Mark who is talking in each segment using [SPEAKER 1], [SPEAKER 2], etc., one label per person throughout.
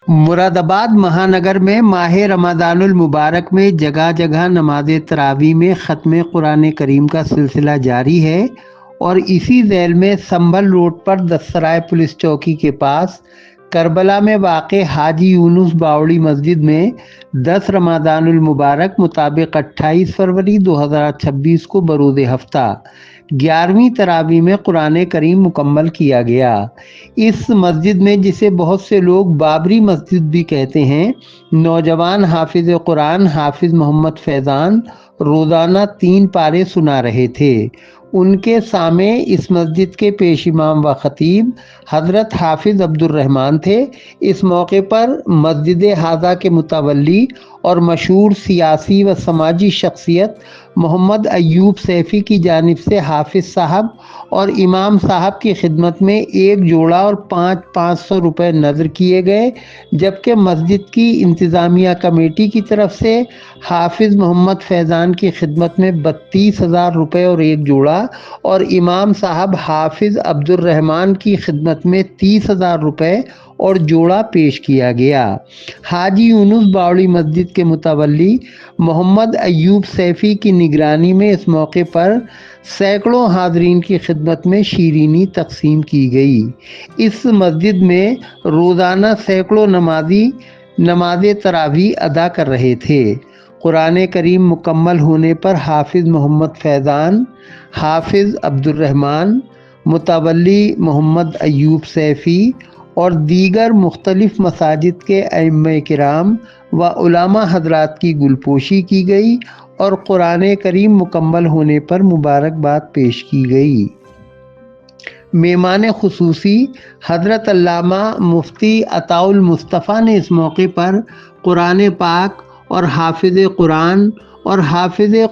[SPEAKER 1] مراد آباد مہانگر میں ماہ رمضان المبارک میں جگہ جگہ نماز تراویح میں ختم قرآن کریم کا سلسلہ جاری ہے، اور اسی ذیل میں سنبھل روڈ پر دسترائے پولیس چوکی کے پاس کربلا میں واقع حاجی یونس باوڑی مسجد میں 10 رمضان المبارک مطابق 28 فروری 2026 کو بروز ہفتہ 11ویں تراویح میں قرآن کریم مکمل کیا گیا۔ اس مسجد میں، جسے بہت سے لوگ بابری مسجد بھی کہتے ہیں، نوجوان حافظ قرآن حافظ محمد فیضان روزانہ 3 پارے سنا رہے تھے۔ ان کے سامع اس مسجد کے پیش امام و خطیب حضرت حافظ عبد الرحمن تھے۔ اس موقع پر مسجد ہذا کے متولی اور مشہور سیاسی و سماجی شخصیت محمد ایوب سیفی کی جانب سے حافظ صاحب اور امام صاحب کی خدمت میں ایک جوڑا اور 500 روپے نذر کیے گئے، جبکہ مسجد کی انتظامیہ کمیٹی کی طرف سے حافظ محمد فیضان کی خدمت میں 32,000 روپے اور ایک جوڑا، اور امام صاحب حافظ عبد الرحمن کی خدمت میں 30,000 روپے اور جوڑا پیش کیا گیا۔ حاجی یونس باوڑی مسجد کے متولی محمد ایوب سیفی کی نگرانی میں اس موقع پر سینکڑوں حاضرین کی خدمت میں شیرینی تقسیم کی گئی۔ اس مسجد میں روزانہ سینکڑوں نمازی نماز تراویح ادا کر رہے تھے۔ قرآن کریم مکمل ہونے پر حافظ محمد فیضان، حافظ عبد الرحمن، متولی محمد ایوب سیفی اور دیگر مختلف مساجد کے ائمہ کرام و علماء حضرات کی گلپوشی کی گئی اور قرآن کریم مکمل ہونے پر مبارکباد پیش کی گئی۔ مہمان خصوصی حضرت علامہ مفتی عطاء المصطفیٰ نے اس موقع پر قرآن پاک اور حافظ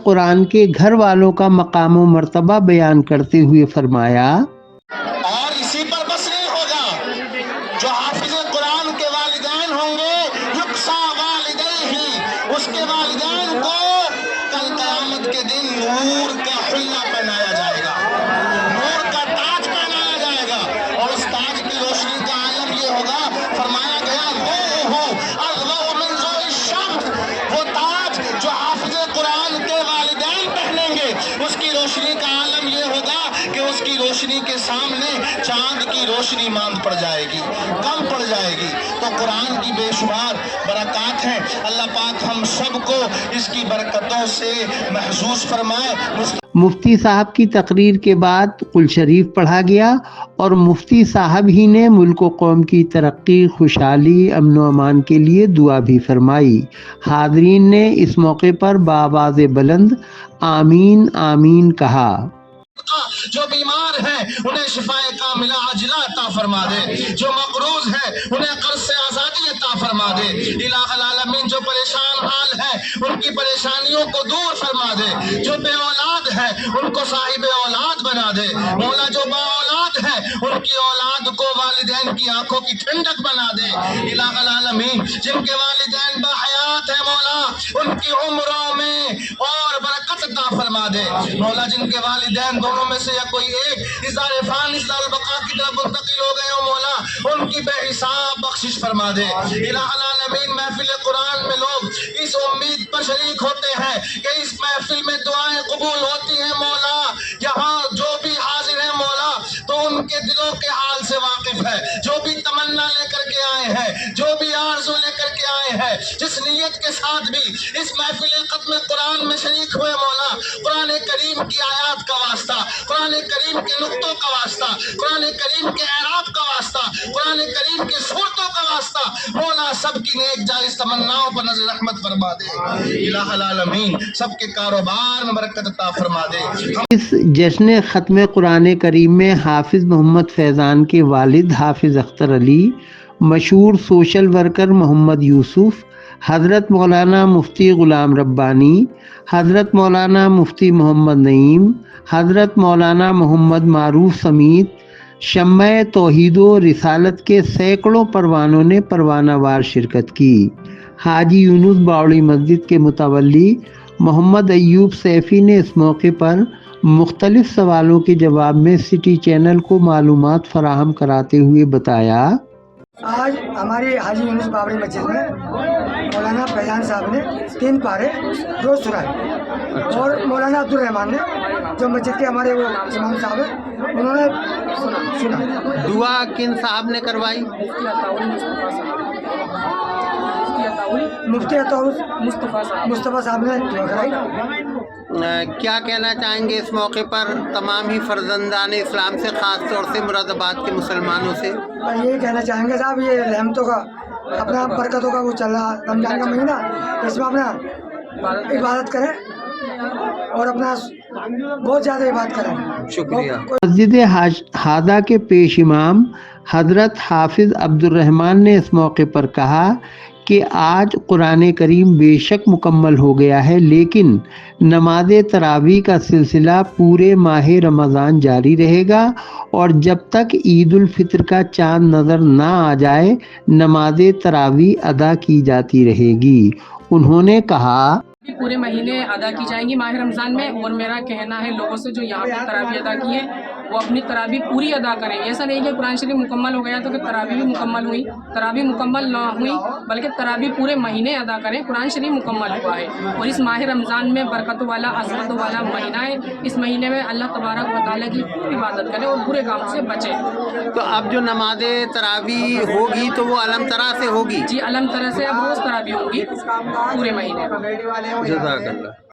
[SPEAKER 1] قرآن کے گھر والوں کا مقام و مرتبہ بیان کرتے ہوئے فرمایا،
[SPEAKER 2] اور اسی پر بس نہیں ہوگا، جو حافظ قرآن کے والدین ہوں گے، یکسا والدیہ، اس کے والدین کو کل قیامت کے دن نور کا حلہ پہنایا جائے گا، نور کا تاج پہنایا جائے گا، اور اس تاج کی روشنی کا عالم یہ ہوگا، فرمایا گیا ضوءہ اضوء من ضوء الشمس، وہ تاج جو حافظ قرآن کے والدین پہنیں گے، اس کی روشنی کا عالم یہ ہوگا کہ اس کی روشنی کے سامنے چاند کی روشنی ماند پڑ جائے گی، کم پڑ جائے گی۔ تو قرآن کی بے شمار برکات ہیں، اللہ پاک ہم سب کو اس کی برکتوں سے محظوظ فرمائے۔
[SPEAKER 1] مفتی صاحب کی تقریر کے بعد قل شریف پڑھا گیا اور مفتی صاحب ہی نے ملک و قوم کی ترقی، خوشحالی، امن و امان کے لیے دعا بھی فرمائی۔ حاضرین نے اس موقع پر بآواز بلند آمین آمین کہا۔
[SPEAKER 2] جو بیمار ہیں انہیں شفاء کاملہ عاجلہ عطا فرما دے، جو مقروض ہیں انہیں قرض سے آزادی عطا فرما دے، الہ العالمین جو پریشان حال ہیں ان کی پریشانیوں کو دور فرما دے، جو بے اولاد ہیں ان کو صاحب اولاد بنا دے، مولا جو با اولاد ہیں ان کی اولاد کو والدین کی آنکھوں کی ٹھنڈک بنا دے، الہ العالمین جن کے والدین باحیات ہیں مولا ان کی عمروں میں اور برکت عطا فرما دے، مولا جن کے والدین دونوں میں سے یا کوئی ایک ازار فان ازار البقاء کی طرف منتقل ہو گئے ہو مولا ان کی بے حساب بخشش فرما دے، الہ العالمین محفل قرآن میں لوگ اس امید پر شریک ہوتے ہیں کہ اس محفل میں دعائیں قبول ہوتی ہیں مولا، یہاں جو بھی حاضر ہیں مولا تو ان کے دلوں کے حال سے واقف ہے، جو بھی تمنا لے کر کے آئے ہیں، جو بھی آرزو لے کر کے آئے ہیں، جس نیت کے ساتھ بھی اس محفل ختم قرآن میں شریک ہوئے مولا، قرآن کریم کی آیات کا واسطہ، قرآن کریم کے نقطوں کا واسطہ، قرآن کریم کے اعراب کا واسطہ، قرآن کریم کے صورتوں کا واسطہ مولا سب کی نیک جائز تمناؤں پر نظر رحمت فرما دے، الہ العالمین سب کے کاروبار میں برکت عطا فرما دے۔
[SPEAKER 1] اس جشن ختم قرآن کریم میں حافظ محمد فیضان کے والد حافظ اختر علی، مشہور سوشل ورکر محمد یوسف، حضرت مولانا مفتی غلام ربانی، حضرت مولانا مفتی محمد نعیم، حضرت مولانا محمد معروف سمیت شمع توحید و رسالت کے سینکڑوں پروانوں نے پروانہ وار شرکت کی۔ حاجی یونس باوڑی مسجد کے متولی محمد ایوب سیفی نے اس موقع پر مختلف سوالوں کے جواب میں سٹی چینل کو معلومات فراہم کراتے ہوئے بتایا،
[SPEAKER 3] آج ہماری حاجی یونس بابری مسجد میں مولانا فیضان صاحب نے 3 پارے روز سنائے اور مولانا عبدالرحمان نے جو مسجد کے ہمارے وہ امام صاحب ہیں انہوں نے سنا.
[SPEAKER 1] دعا کن صاحب نے کروائی؟
[SPEAKER 3] مفتی عطاؤل مصطفیٰ صاحب نے دعا کرائی.
[SPEAKER 1] کیا کہنا چاہیں گے اس موقع پر تمام ہی فرزندان اسلام سے، خاص طور سے مراد آباد کے مسلمانوں سے؟
[SPEAKER 3] یہی کہنا چاہیں گے صاحب، یہ رحمتوں کا اپنا برکتوں کا وہ چل رہا رمضان کا مہینہ، اس میں اپنا عبادت کریں اور اپنا بہت زیادہ عبادت کریں.
[SPEAKER 1] شکریہ. مسجد ہادہ کے پیش امام حضرت حافظ عبدالرحمان نے اس موقع پر کہا کہ آج قرآن کریم بے شک مکمل ہو گیا ہے، لیکن نماز تراویح کا سلسلہ پورے ماہ رمضان جاری رہے گا اور جب تک عید الفطر کا چاند نظر نہ آ جائے نماز تراویح ادا کی جاتی رہے گی. انہوں نے کہا
[SPEAKER 4] پورے مہینے ادا کی جائیں گی ماہ رمضان میں، اور میرا کہنا ہے لوگوں سے جو یہاں پہ تراویح ادا کی ہے وہ اپنی تراویح پوری ادا کریں. ایسا نہیں کہ قرآن شریف مکمل ہو گیا تو کہ تراویح بھی مکمل ہوئی، تراویح مکمل نہ ہوئی بلکہ تراویح پورے مہینے ادا کریں. قرآن شریف مکمل ہوا ہے اور اس ماہ رمضان میں برکتوں والا عظمتوں والا مہینہ ہے. اس مہینے میں اللہ تبارک و تعالیٰ کی عبادت کریں اور برے کام سے بچیں.
[SPEAKER 1] تو اب جو نماز تراویح ہوگی تو وہ علم طرح سے ہوگی؟
[SPEAKER 4] جی علم طرح سے اب روز تراویح ہوگی پورے مہینے.
[SPEAKER 1] جزاک اللہ.